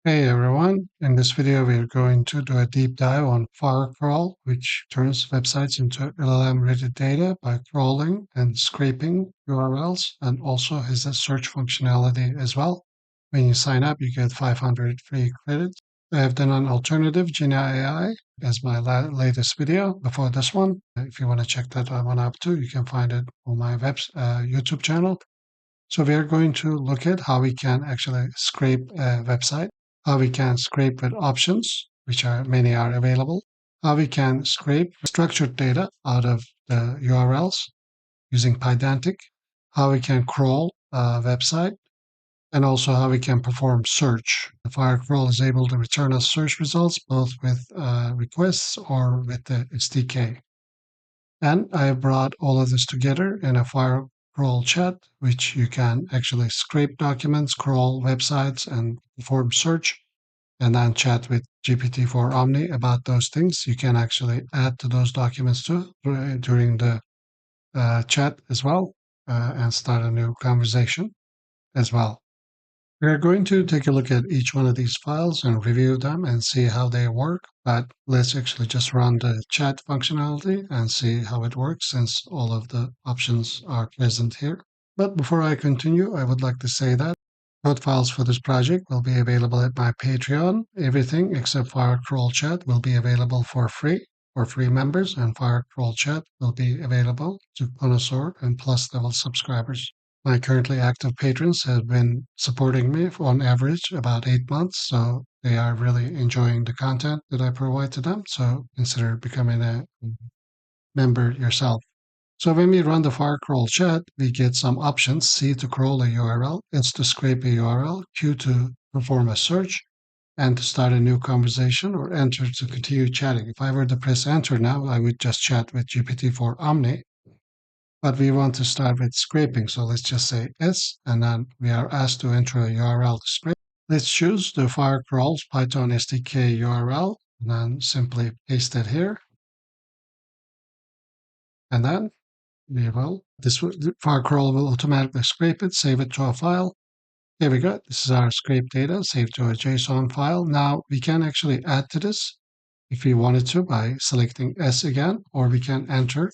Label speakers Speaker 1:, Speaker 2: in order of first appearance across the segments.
Speaker 1: Hey everyone, in this video we are going to do a deep dive on Firecrawl, which turns websites into LLM-ready data by crawling and scraping URLs, and also has a search functionality as well. When you sign up, you get 500 free credits. I have done an alternative, Gina AI, as my latest video before this one. If you want to check that one up too, you can find it on my YouTube channel. So we are going to look at how we can actually scrape a website, how we can scrape with options, which are many are available, how we can scrape structured data out of the URLs using Pydantic, how we can crawl a website, and also how we can perform search. The Firecrawl is able to return us search results both with requests or with the SDK. And I have brought all of this together in a Firecrawl chat, which you can actually scrape documents, crawl websites, and perform search, and then chat with GPT-4 Omni about those things. You can actually add to those documents too during the chat as well, and start a new conversation as well. We're going to take a look at each one of these files and review them and see how they work, but let's actually just run the chat functionality and see how it works since all of the options are present here. But before I continue, I would like to say that code files for this project will be available at my Patreon. Everything except Firecrawl Chat will be available for free members, and Firecrawl Chat will be available to connoisseur and plus level subscribers. My currently active patrons have been supporting me for on average about 8 months, so they are really enjoying the content that I provide to them. So consider becoming a member yourself. So when we run the Firecrawl chat, we get some options: C to crawl a URL, S to scrape a URL, Q to perform a search, and to start a new conversation, or enter to continue chatting. If I were to press enter now, I would just chat with GPT-4 Omni, but we want to start with scraping. So let's just say S, and then we are asked to enter a URL to scrape. Let's choose the Firecrawl's Python SDK URL, and then simply paste it here. And then Firecrawl will automatically scrape it, save it to a file. Here we go. This is our scrape data saved to a JSON file. Now we can actually add to this if we wanted to by selecting S again, or we can enter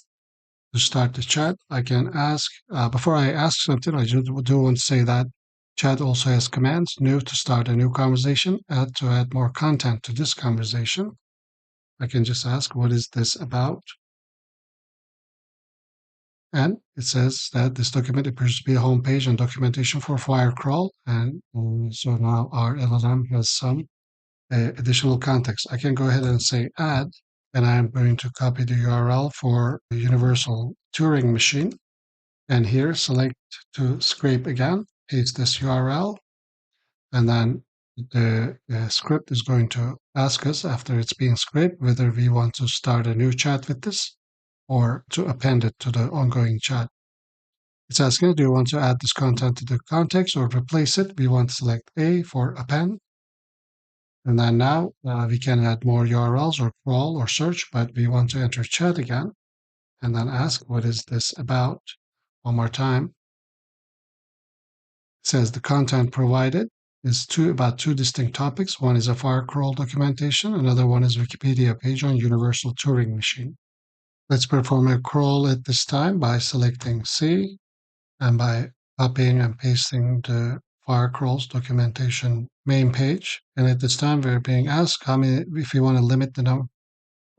Speaker 1: to start the chat. I can ask, before I ask something, I do want to say that chat also has commands: new to start a new conversation, add to add more content to this conversation. I can just ask, what is this about? And it says that this document appears to be a homepage and documentation for Firecrawl. And so now our LLM has some additional context. I can go ahead and say add, and I'm going to copy the URL for the universal Turing machine. And here, select to scrape again, paste this URL, and then the script is going to ask us after it's being scraped whether we want to start a new chat with this or to append it to the ongoing chat. It's asking, do you want to add this content to the context or replace it? We want to select A for append. And then now we can add more URLs or crawl or search, but we want to enter chat again and then ask, what is this about? One more time. It says the content provided is about two distinct topics. One is a Firecrawl documentation, another one is Wikipedia page on Universal Turing Machine. Let's perform a crawl at this time by selecting C and by copying and pasting the Firecrawl's documentation main page. And at this time, we're being asked if you want to limit the number.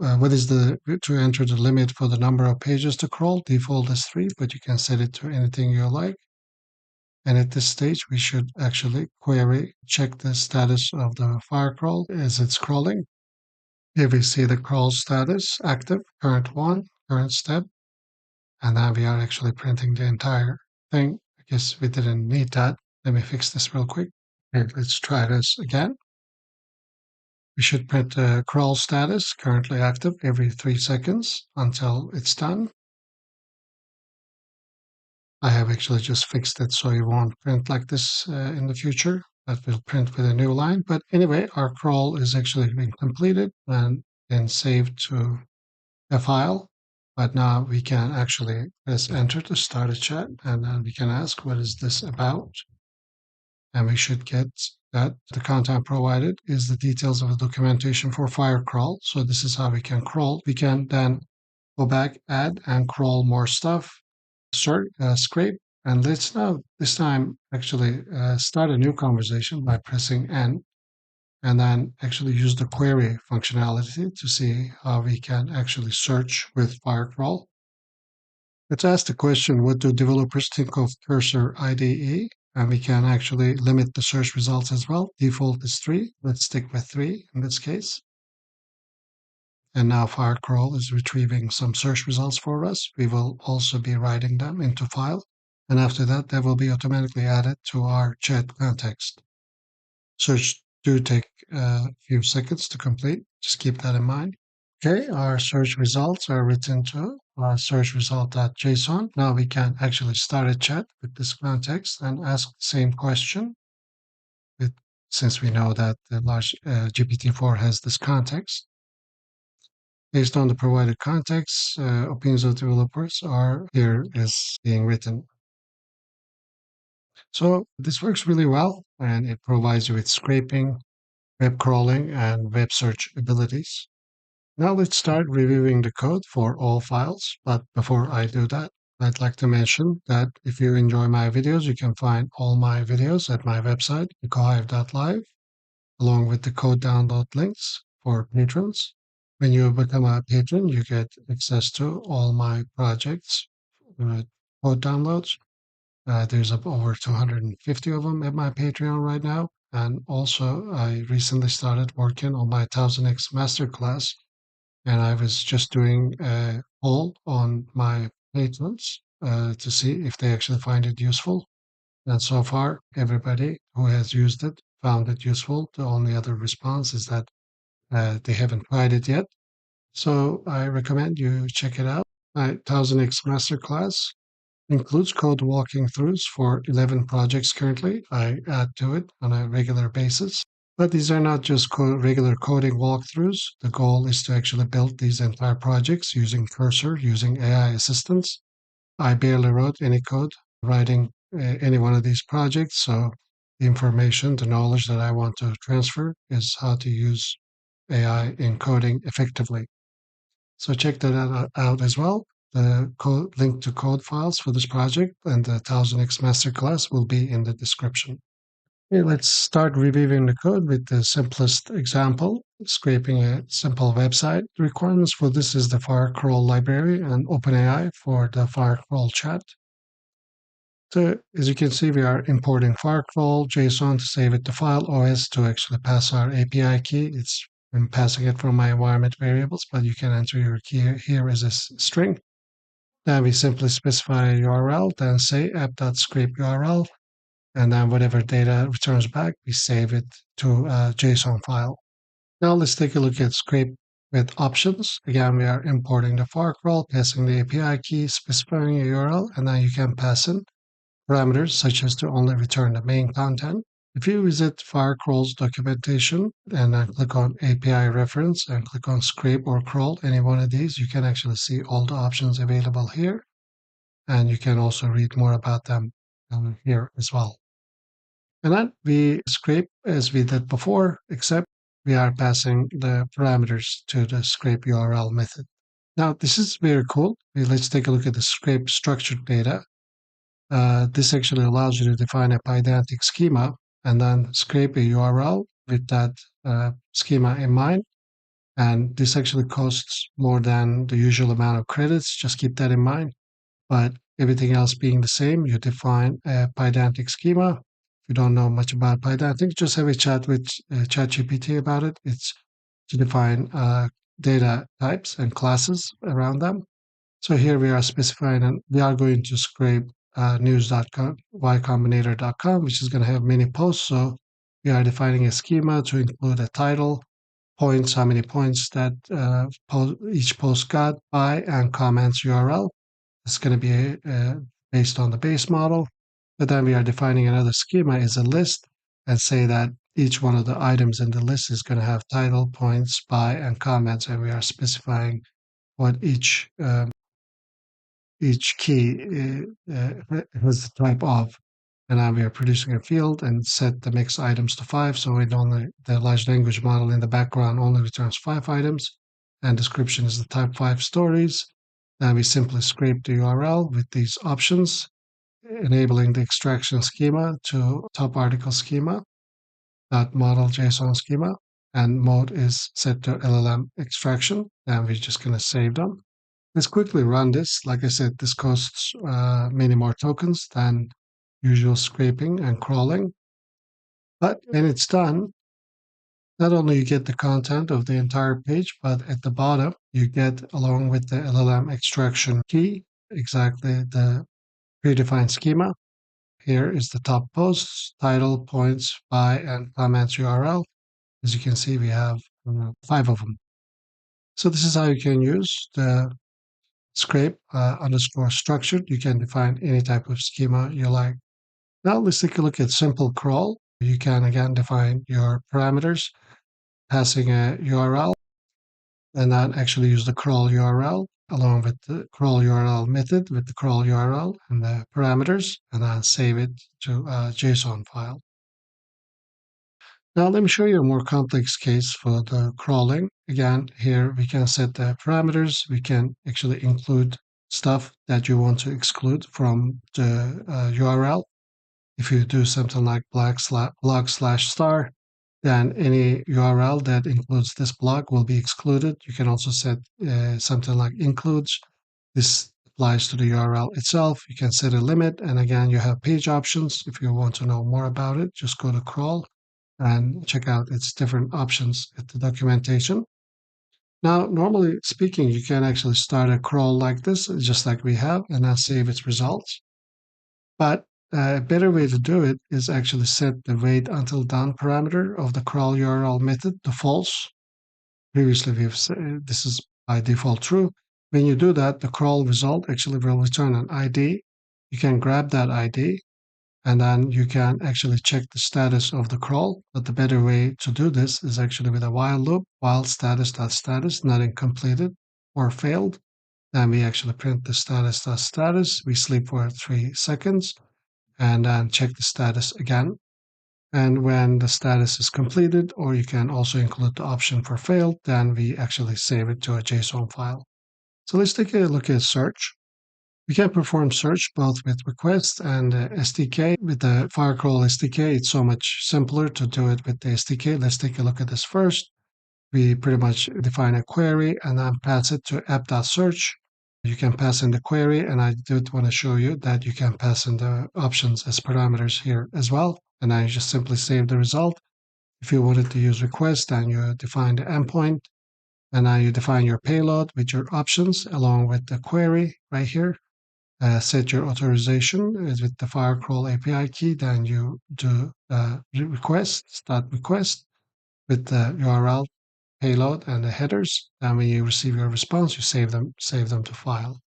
Speaker 1: To enter the limit for the number of pages to crawl. Default is 3, but you can set it to anything you like. And at this stage, we should actually check the status of the Firecrawl as it's crawling. Here we see the crawl status, active, current 1, current step, and now we are actually printing the entire thing. I guess we didn't need that. Let me fix this real quick. Okay, let's try this again. We should print the crawl status, currently active, every 3 seconds until it's done. I have actually just fixed it so it won't print like this in the future. That will print with a new line. But anyway, our crawl is actually being completed and then saved to a file. But now we can actually press enter to start a chat, and then we can ask, what is this about? And we should get that the content provided is the details of the documentation for Firecrawl. So this is how we can crawl. We can then go back, add, and crawl more stuff, scrape, and let's now this time actually start a new conversation by pressing N, and then actually use the query functionality to see how we can actually search with Firecrawl. Let's ask the question, what do developers think of Cursor IDE? And we can actually limit the search results as well. Default is 3. Let's stick with 3 in this case. And now Firecrawl is retrieving some search results for us. We will also be writing them into file. And after that, they will be automatically added to our chat context. Search do take a few seconds to complete. Just keep that in mind. Okay, our search results are written to our search result.json. Now we can actually start a chat with this context and ask the same question. Since we know that the large GPT-4 has this context. Based on the provided context, opinions of developers are here is being written. So this works really well, and it provides you with scraping, web crawling, and web search abilities. Now let's start reviewing the code for all files. But before I do that, I'd like to mention that if you enjoy my videos, you can find all my videos at my website, ecohive.live, along with the code download links for patrons. When you become a patron, you get access to all my projects, code downloads. There's over 250 of them at my Patreon right now. And also, I recently started working on my 1000x MasterClass, and I was just doing a poll on my patrons to see if they actually find it useful. And so far, everybody who has used it found it useful. The only other response is that they haven't tried it yet. So I recommend you check it out. My 1000x Masterclass includes code walking throughs for 11 projects currently. I add to it on a regular basis. But these are not just regular coding walkthroughs. The goal is to actually build these entire projects using Cursor, using AI assistance. I barely wrote any code writing any one of these projects. So the information, the knowledge that I want to transfer is how to use AI in coding effectively. So check that out as well. The link to code files for this project and the 1000x Masterclass will be in the description. Okay, let's start reviewing the code with the simplest example, scraping a simple website. The requirements for this is the Firecrawl library and OpenAI for the Firecrawl chat. So as you can see, we are importing Firecrawl JSON to save it to file OS to actually pass our API key. I'm passing it from my environment variables, but you can enter your key here as a string. Then we simply specify a URL, then say app.scrape URL, and then whatever data returns back, we save it to a JSON file. Now let's take a look at scrape with options. Again, we are importing the Firecrawl, passing the API key, specifying a URL, and then you can pass in parameters such as to only return the main content. If you visit Firecrawl's documentation and then click on API reference and click on scrape or crawl, any one of these, you can actually see all the options available here. And you can also read more about them here as well. And then we scrape as we did before, except we are passing the parameters to the scrape URL method. Now, this is very cool. Let's take a look at the scrape structured data. This actually allows you to define a Pydantic schema and then scrape a URL with that schema in mind. And this actually costs more than the usual amount of credits. Just keep that in mind. But everything else being the same, you define a Pydantic schema. If you don't know much about Pydantic, just have a chat with ChatGPT about it. It's to define data types and classes around them. So here we are specifying, and we are going to scrape news.com, ycombinator.com, which is going to have many posts. So we are defining a schema to include a title, points, how many points that each post got by, and comments URL. It's going to be based on the base model. But then we are defining another schema is a list and say that each one of the items in the list is going to have title, points, by, and comments. And we are specifying what each key has the type of. And now we are producing a field and set the mix items to 5. So it only, the large language model in the background only returns 5 items. And description is the type 5 stories. Then we simply scrape the URL with these options, enabling the extraction schema to top article schema, dot model JSON schema, and mode is set to LLM extraction. And we're just going to save them. Let's quickly run this. Like I said, this costs many more tokens than usual scraping and crawling. But when it's done, not only you get the content of the entire page, but at the bottom, you get, along with the LLM extraction key, exactly the predefined schema. Here is the top posts, title, points, by, and comments URL. As you can see, we have 5 of them. So this is how you can use the scrape underscore structured. You can define any type of schema you like. Now let's take a look at simple crawl. You can again define your parameters, passing a URL, and then actually use the crawl URL along with the crawl URL method with the crawl URL and the parameters, and then save it to a JSON file. Now let me show you a more complex case for the crawling. Again, here we can set the parameters. We can actually include stuff that you want to exclude from the URL. If you do something like blog/star, then any URL that includes this blog will be excluded. You can also set something like includes. This applies to the URL itself. You can set a limit, and again, you have page options. If you want to know more about it, just go to crawl and check out its different options at the documentation. Now, normally speaking, you can actually start a crawl like this, just like we have, and then save its results. But a better way to do it is actually set the wait until done parameter of the crawl URL method to false. Previously, we've said this is by default true. When you do that, the crawl result actually will return an ID. You can grab that ID, and then you can actually check the status of the crawl. But the better way to do this is actually with a while loop, while status.status, nothing completed or failed. Then we actually print the status.status. We sleep for 3 seconds and then check the status again. And when the status is completed, or you can also include the option for failed, then we actually save it to a JSON file. So let's take a look at search. We can perform search both with request and SDK. With the Firecrawl SDK, it's so much simpler to do it with the SDK. Let's take a look at this first. We pretty much define a query and then pass it to app.search. You can pass in the query, and I did want to show you that you can pass in the options as parameters here as well. And I just simply save the result. If you wanted to use request, then you define the endpoint, and now you define your payload with your options along with the query right here. Set your authorization with the Firecrawl API key. Then you do request, start request with the URL, payload, and the headers. And when you receive your response, you save them to file.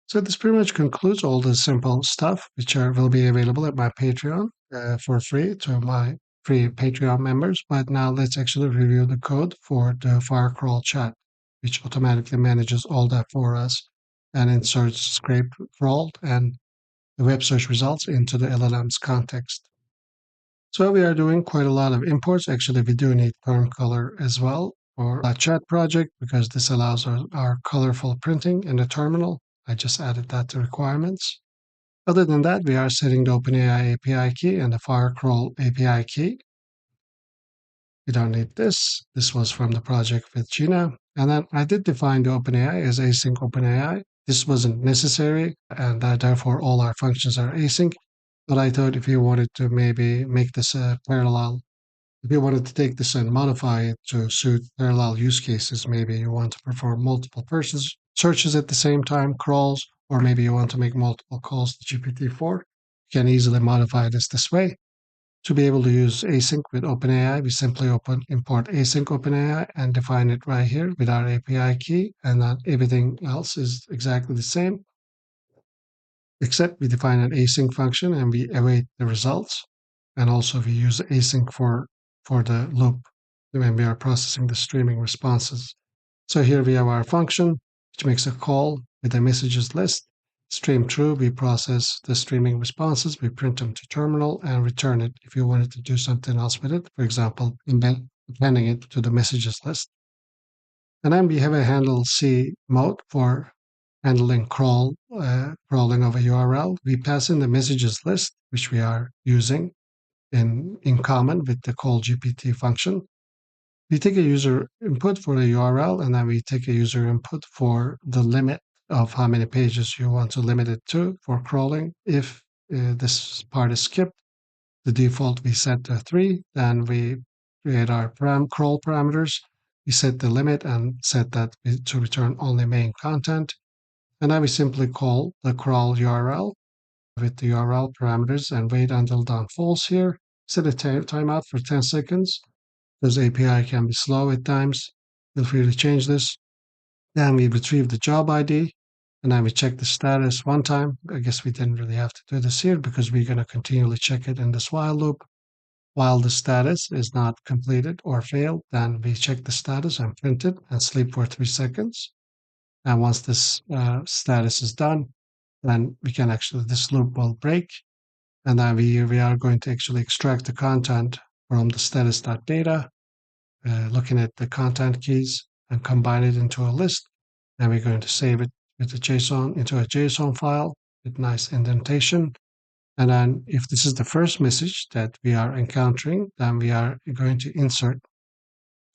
Speaker 1: So this pretty much concludes all the simple stuff, which will be available at my Patreon for free to my free Patreon members. But now let's actually review the code for the Firecrawl chat, which automatically manages all that for us and inserts scrape, crawled, and the web search results into the LLM's context. So we are doing quite a lot of imports. Actually, we do need perm color as well for our chat project because this allows our colorful printing in the terminal. I just added that to requirements. Other than that, we are setting the OpenAI API key and the Firecrawl API key. We don't need this. This was from the project with Gina. And then I did define the OpenAI as async OpenAI. This wasn't necessary, and therefore all our functions are async. But I thought if you wanted to maybe make this a parallel, if you wanted to take this and modify it to suit parallel use cases, maybe you want to perform multiple persons searches at the same time, crawls, or maybe you want to make multiple calls to GPT-4, you can easily modify this way. To be able to use async with OpenAI, we simply import async OpenAI and define it right here with our API key, and then everything else is exactly the same, except we define an async function and we await the results. And also we use async for the loop when we are processing the streaming responses. So here we have our function, which makes a call with a messages list. Stream through, we process the streaming responses, we print them to terminal and return it if you wanted to do something else with it. For example, appending it to the messages list. And then we have a handle C mode for handling crawling of a URL. We pass in the messages list, which we are using in common with the call GPT function. We take a user input for a URL, and then we take a user input for the limit of how many pages you want to limit it to for crawling. If this part is skipped, the default we set to 3, then we create our crawl parameters. We set the limit and set that to return only main content. And now we simply call the crawl URL with the URL parameters and wait until done false here. Set a timeout for 10 seconds. This API can be slow at times. Feel free to change this. Then we retrieve the job ID, and then we check the status one time. I guess we didn't really have to do this here because we're going to continually check it in this while loop. While the status is not completed or failed, then we check the status and print it and sleep for 3 seconds. And once this status is done, then we can actually, this loop will break. And then we are going to actually extract the content from the status.data, looking at the content keys and combine it into a list. And we're going to save it with a JSON into a JSON file with nice indentation. And then if this is the first message that we are encountering, then we are going to insert.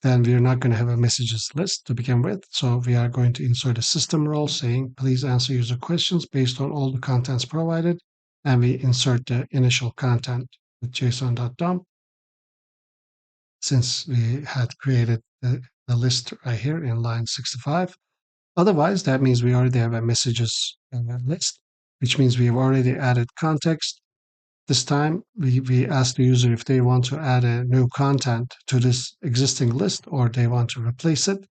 Speaker 1: Then we are not going to have a messages list to begin with. So we are going to insert a system role saying, please answer user questions based on all the contents provided. And we insert the initial content with json.dump. Since we had created the list right here in line 65. Otherwise, that means we already have a messages list, which means we have already added context. This time, we ask the user if they want to add a new content to this existing list or they want to replace it.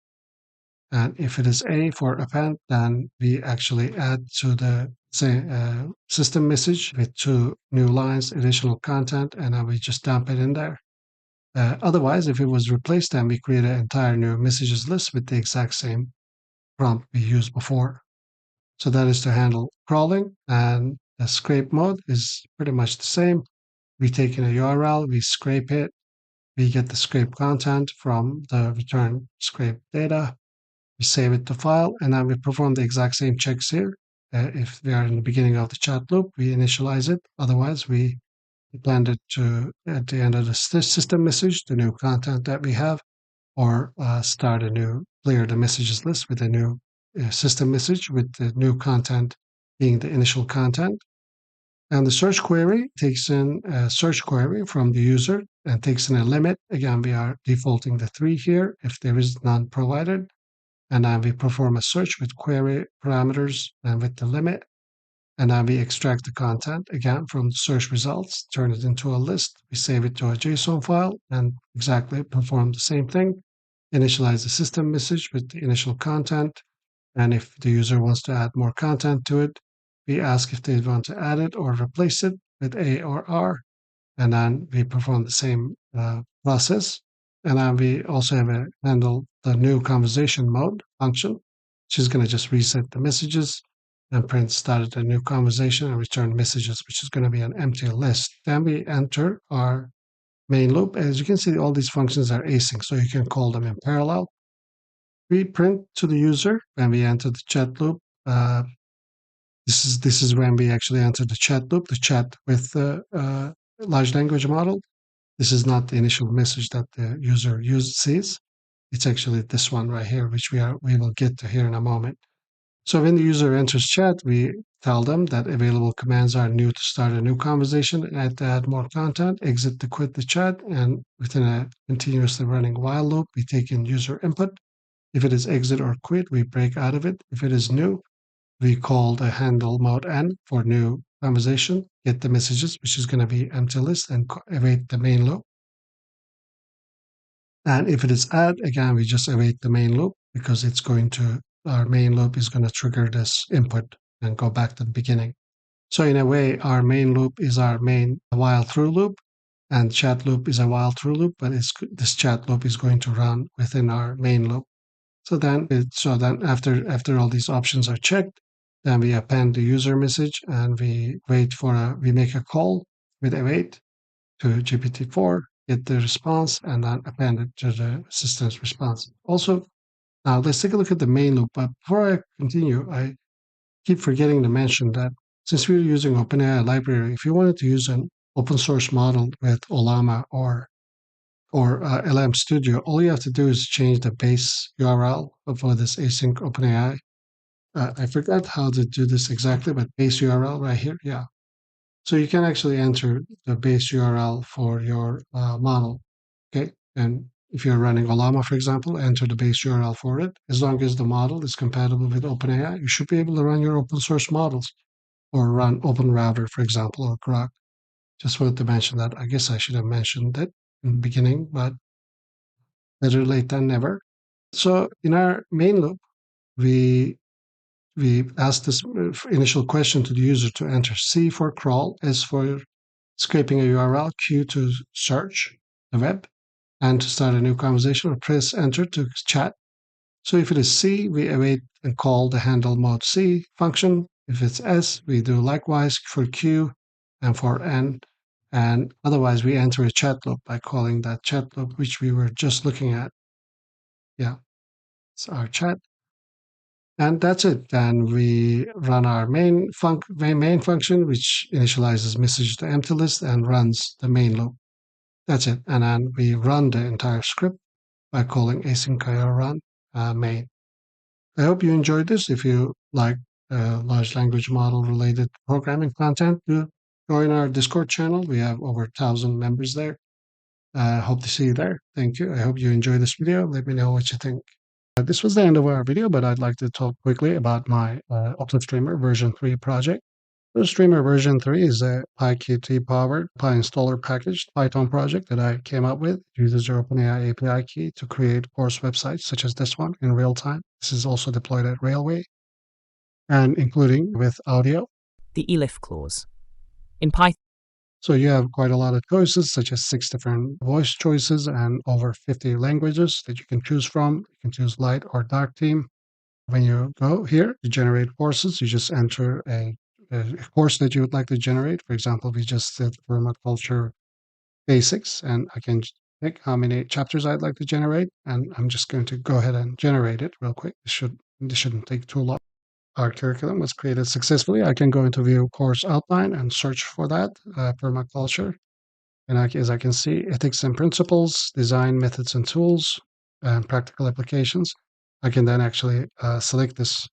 Speaker 1: And if it is A for append, then we actually add to the system message with 2 new lines, additional content, and then we just dump it in there. Otherwise, if it was replaced, then we create an entire new messages list with the exact same prompt we used before. So that is to handle crawling, and the scrape mode is pretty much the same. We take in a URL, we scrape it, we get the scrape content from the return scrape data, we save it to file, and then we perform the exact same checks here. If we are in the beginning of the chat loop, we initialize it. Otherwise, we append it to at the end of the system message, the new content that we have, or start a new, clear the messages list with a new system message with the new content being the initial content. And the search query takes in a search query from the user and takes in a limit. Again, we are defaulting the 3 here if there is none provided. And then we perform a search with query parameters and with the limit. And then we extract the content again from the search results, turn it into a list. We save it to a JSON file and exactly perform the same thing. Initialize the system message with the initial content. And if the user wants to add more content to it, we ask if they want to add it or replace it with A or R. And then we perform the same process. And then we also have a handle the new conversation mode function, which is going to just reset the messages and print started a new conversation and return messages, which is going to be an empty list. Then we enter our main loop. As you can see, all these functions are async, so you can call them in parallel. We print to the user when we enter the chat loop. This is when we actually enter the chat loop, the chat with the large language model. This is not the initial message that the user sees. It's actually this one right here, which we will get to here in a moment. So when the user enters chat, we tell them that available commands are new to start a new conversation, add to add more content, exit to quit the chat, and within a continuously running while loop, we take in user input. If it is exit or quit, we break out of it. If it is new, we call the handle mode n for new conversation, get the messages, which is going to be empty list, and await the main loop. And if it is add, again, we just await the main loop because it's going to, our main loop is going to trigger this input and go back to the beginning. So in a way, our main loop is our main while through loop, and chat loop is a while through loop, but this chat loop is going to run within our main loop. So then after all these options are checked, Then we append the user message and we make a call with await to GPT-4, get the response, and then append it to the system's response. Also, now let's take a look at the main loop. But before I continue, I keep forgetting to mention that since we're using OpenAI library, if you wanted to use an open source model with Olama or LM Studio, all you have to do is change the base URL for this async OpenAI. I forgot how to do this exactly, but base URL right here, yeah. So you can actually enter the base URL for your model, okay? And if you're running Olama, for example, enter the base URL for it. As long as the model is compatible with OpenAI, you should be able to run your open source models or run OpenRouter, for example, or Grok. Just wanted to mention that. I guess I should have mentioned it in the beginning, but better late than never. So in our main loop, we ask this initial question to the user to enter C for crawl, S for scraping a URL, Q to search the web, and to start a new conversation, or press enter to chat. So if it is C, we await and call the handle mode C function. If it's S, we do likewise for Q and for N. And otherwise, we enter a chat loop by calling that chat loop, which we were just looking at. Yeah, it's our chat. And that's it. Then we run our main function, which initializes message to empty list and runs the main loop. That's it. And then we run the entire script by calling async.io run main. I hope you enjoyed this. If you like large language model related programming content, do join our Discord channel. We have over 1,000 members there. Hope to see you there. Thank you. I hope you enjoyed this video. Let me know what you think. This was the end of our video, but I'd like to talk quickly about my OptiStreamer version 3 project. OptiStreamer version 3 is a PyQt powered PyInstaller packaged Python project that I came up with. It uses your OpenAI API key to create course websites such as this one in real time. This is also deployed at Railway and including with audio.
Speaker 2: The elif clause. In Python,
Speaker 1: so you have quite a lot of choices, such as 6 different voice choices and over 50 languages that you can choose from. You can choose light or dark theme. When you go here to generate courses, you just enter a course that you would like to generate. For example, we just did permaculture basics, and I can pick how many chapters I'd like to generate, and I'm just going to go ahead and generate it real quick. This shouldn't take too long. Our curriculum was created successfully. I can go into view course outline and search for that permaculture. And as I can see, ethics and principles, design methods and tools, and practical applications. I can then actually select this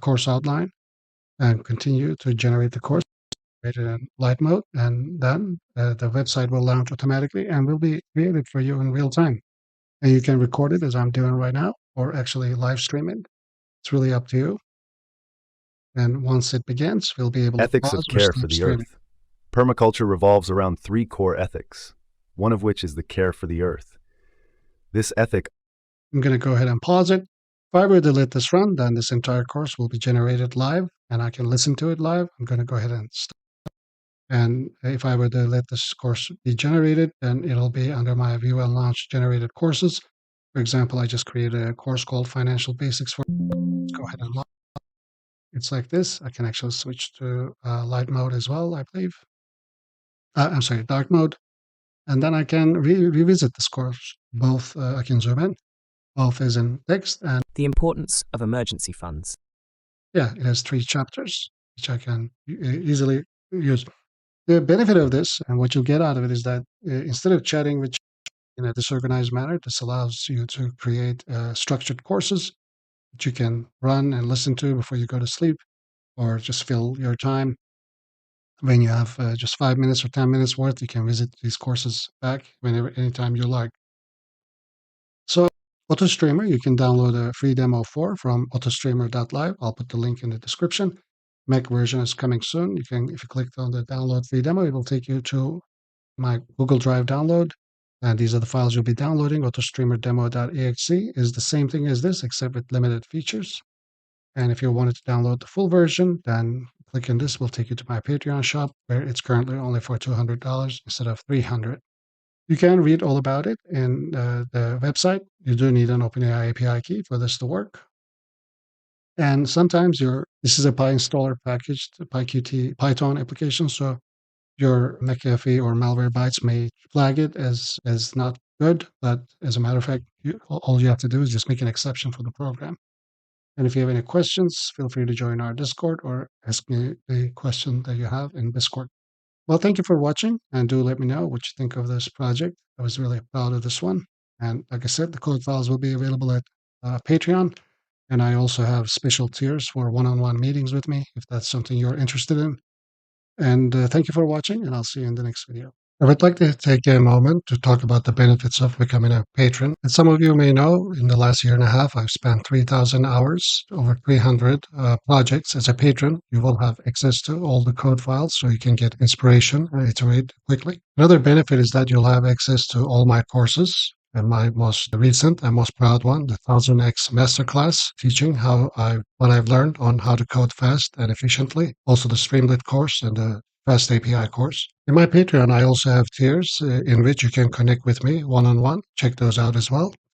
Speaker 1: course outline and continue to generate the course created in light mode, and then the website will launch automatically and will be created for you in real time. And you can record it as I'm doing right now, or actually live stream it. It's really up to you. And once it begins, we'll be able to
Speaker 3: Ethics of care for the earth. Permaculture revolves around 3 core ethics, one of which is the care for the earth. This ethic...
Speaker 1: I'm going to go ahead and pause it. If I were to let this run, then this entire course will be generated live, and I can listen to it live. I'm going to go ahead and stop. And if I were to let this course be generated, then it'll be under my view and launch generated courses. For example, I just created a course called Financial Basics for... Let's go ahead and launch. It's like this. I can actually switch to light mode as well, I believe. I'm sorry, dark mode. And then I can revisit this course. Both, I can zoom in, both is in text and...
Speaker 2: The importance of emergency funds.
Speaker 1: Yeah, it has 3 chapters, which I can easily use. The benefit of this and what you'll get out of it is that instead of chatting with in a disorganized manner, this allows you to create structured courses that you can run and listen to before you go to sleep, or just fill your time. When you have just 5 minutes or 10 minutes worth, you can visit these courses back anytime you like. So AutoStreamer, you can download a free demo from autostreamer.live. I'll put the link in the description. Mac version is coming soon. If you click on the download free demo, it will take you to my Google Drive download. And these are the files you'll be downloading. AutoStreamerDemo.exe is the same thing as this, except with limited features. And if you wanted to download the full version, then click on this. Will take you to my Patreon shop, where it's currently only for $200 instead of $300. You can read all about it in the website. You do need an OpenAI API key for this to work. And sometimes this is a PyInstaller package, the PyQt Python application. So your McAfee or Malwarebytes may flag it as not good, but as a matter of fact, all you have to do is just make an exception for the program. And if you have any questions, feel free to join our Discord or ask me the question that you have in Discord. Well, thank you for watching, and do let me know what you think of this project. I was really proud of this one. And like I said, the code files will be available at Patreon. And I also have special tiers for one-on-one meetings with me, if that's something you're interested in. And thank you for watching, and I'll see you in the next video. I would like to take a moment to talk about the benefits of becoming a patron. As some of you may know, in the last year and a half, I've spent 3,000 hours, over 300 projects as a patron. You will have access to all the code files, so you can get inspiration and iterate quickly. Another benefit is that you'll have access to all my courses. And my most recent and most proud one, the 1000x MasterClass, teaching what I've learned on how to code fast and efficiently. Also the Streamlit course and the Fast API course. In my Patreon, I also have tiers in which you can connect with me one-on-one. Check those out as well.